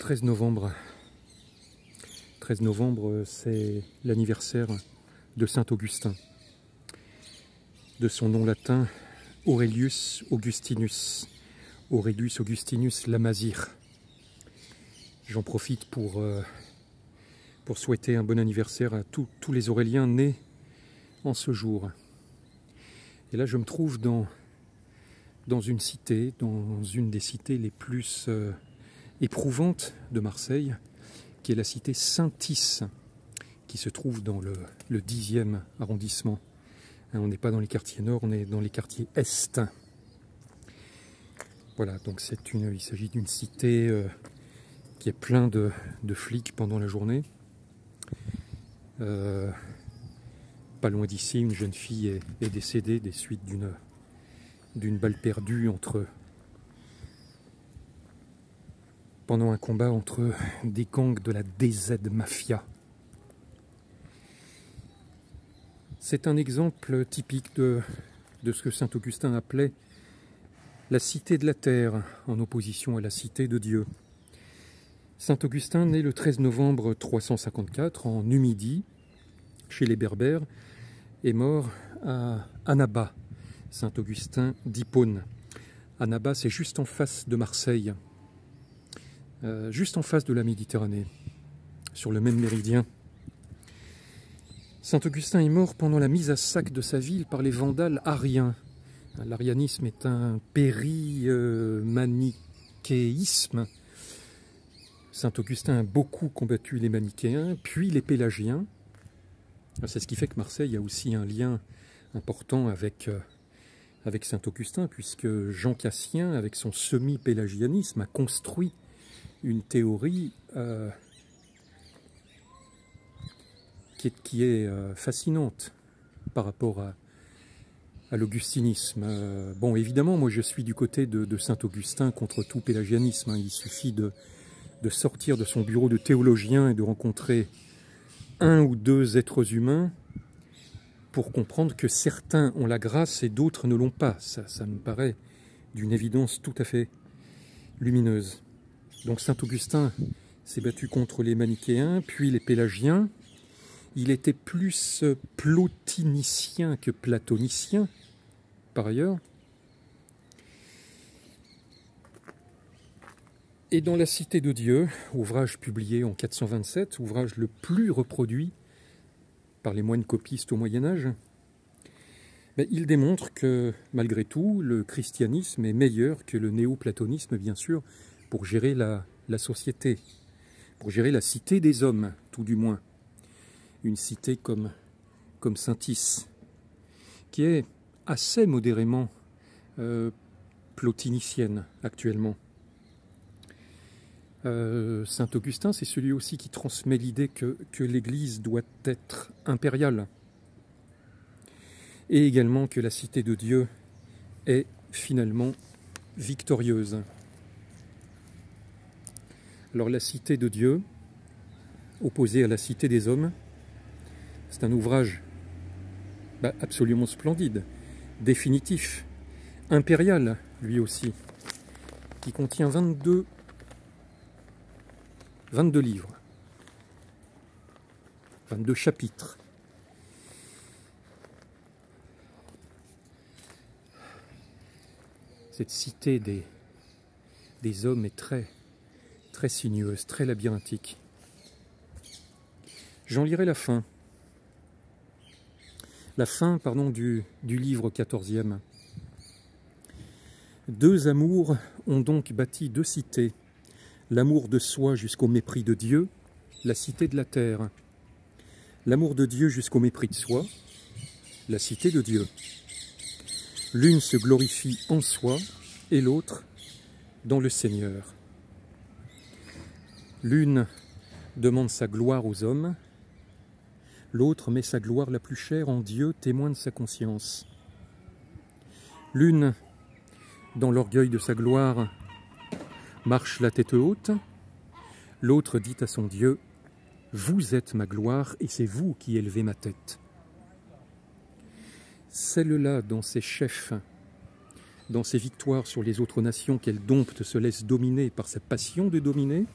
13 novembre. 13 novembre, c'est l'anniversaire de saint Augustin. De son nom latin, Aurelius Augustinus. Aurelius Augustinus Lamazir. J'en profite pour souhaiter un bon anniversaire à tous les Auréliens nés en ce jour. Et là, je me trouve dans une cité, dans une des cités les plus éprouvantes de Marseille, qui est la cité Saint-Is, qui se trouve dans le 10e arrondissement. On n'est pas dans les quartiers nord, on est dans les quartiers est. Voilà, donc il s'agit d'une cité qui est plein de flics pendant la journée. Pas loin d'ici, une jeune fille est décédée des suites d'une balle perdue pendant un combat entre des gangs de la DZ Mafia. C'est un exemple typique de ce que saint Augustin appelait la cité de la terre, en opposition à la cité de Dieu. Saint Augustin, né le 13 novembre 354 en Numidie, chez les Berbères, est mort à Annaba, saint Augustin d'Hippone. Annaba, c'est juste en face de Marseille, juste en face de la Méditerranée, sur le même méridien. Saint Augustin est mort pendant la mise à sac de sa ville par les Vandales ariens. L'arianisme est un péri-manichéisme. Saint Augustin a beaucoup combattu les manichéens, puis les pélagiens. C'est ce qui fait que Marseille a aussi un lien important avec saint Augustin, puisque Jean Cassien, avec son semi-pélagianisme, a construit une théorie qui est fascinante par rapport à l'augustinisme. Bon, évidemment, moi je suis du côté de saint Augustin contre tout pélagianisme. Il suffit de sortir de son bureau de théologien et de rencontrer un ou deux êtres humains pour comprendre que certains ont la grâce et d'autres ne l'ont pas. Ça me paraît d'une évidence tout à fait lumineuse. Donc saint Augustin s'est battu contre les manichéens, puis les pélagiens. Il était plus plotinicien que platonicien, par ailleurs. Et dans la Cité de Dieu, ouvrage publié en 427, ouvrage le plus reproduit par les moines copistes au Moyen-Âge, il démontre que, malgré tout, le christianisme est meilleur que le néoplatonisme, bien sûr, pour gérer la société, pour gérer la cité des hommes, tout du moins. Une cité comme Saint-Is, qui est assez modérément plotinicienne actuellement. Saint Augustin, c'est celui aussi qui transmet l'idée que l'Église doit être impériale, et également que la cité de Dieu est finalement victorieuse. Alors la cité de Dieu, opposée à la cité des hommes, c'est un ouvrage absolument splendide, définitif, impérial lui aussi, qui contient 22 livres, 22 chapitres. Cette cité des hommes est très sinueuse, très labyrinthique. J'en lirai la fin. La fin, pardon, du livre 14e. Deux amours ont donc bâti deux cités. L'amour de soi jusqu'au mépris de Dieu, la cité de la terre. L'amour de Dieu jusqu'au mépris de soi, la cité de Dieu. L'une se glorifie en soi et l'autre dans le Seigneur. L'une demande sa gloire aux hommes, l'autre met sa gloire la plus chère en Dieu, témoin de sa conscience. L'une, dans l'orgueil de sa gloire, marche la tête haute, l'autre dit à son Dieu, « Vous êtes ma gloire et c'est vous qui élevez ma tête. » Celle-là, dans ses chefs, dans ses victoires sur les autres nations qu'elle dompte, se laisse dominer par sa passion de dominer,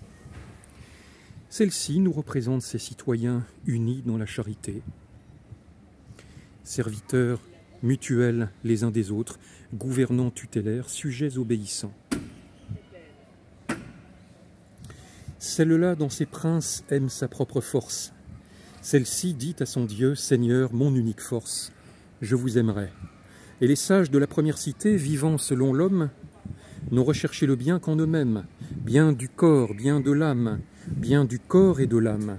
Celle-ci nous représente ses citoyens unis dans la charité, serviteurs mutuels les uns des autres, gouvernants tutélaires, sujets obéissants. Celle-là, dans ses princes, aime sa propre force. Celle-ci dit à son Dieu, Seigneur, mon unique force, je vous aimerai. Et les sages de la première cité, vivant selon l'homme, n'ont recherché le bien qu'en eux-mêmes, bien du corps, bien de l'âme, bien du corps et de l'âme.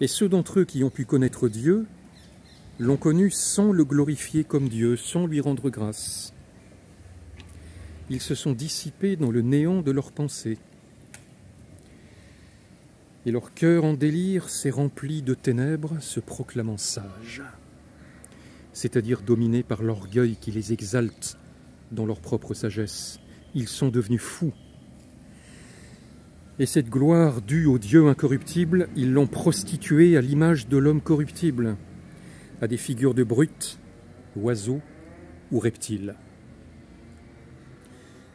Et ceux d'entre eux qui ont pu connaître Dieu l'ont connu sans le glorifier comme Dieu, sans lui rendre grâce. Ils se sont dissipés dans le néant de leurs pensées. Et leur cœur en délire s'est rempli de ténèbres, se proclamant sages, c'est-à-dire dominés par l'orgueil qui les exalte dans leur propre sagesse. Ils sont devenus fous. Et cette gloire due au Dieu incorruptible, ils l'ont prostituée à l'image de l'homme corruptible, à des figures de brutes, oiseaux ou reptiles.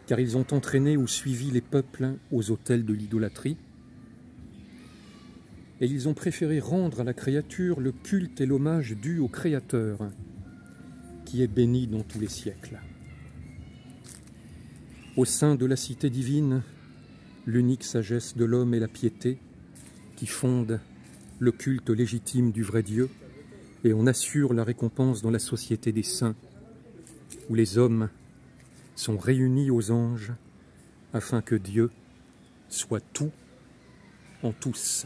Car ils ont entraîné ou suivi les peuples aux autels de l'idolâtrie, et ils ont préféré rendre à la créature le culte et l'hommage dû au Créateur, qui est béni dans tous les siècles. Au sein de la cité divine, l'unique sagesse de l'homme est la piété, qui fonde le culte légitime du vrai Dieu, et en assure la récompense dans la société des saints, où les hommes sont réunis aux anges, afin que Dieu soit tout en tous.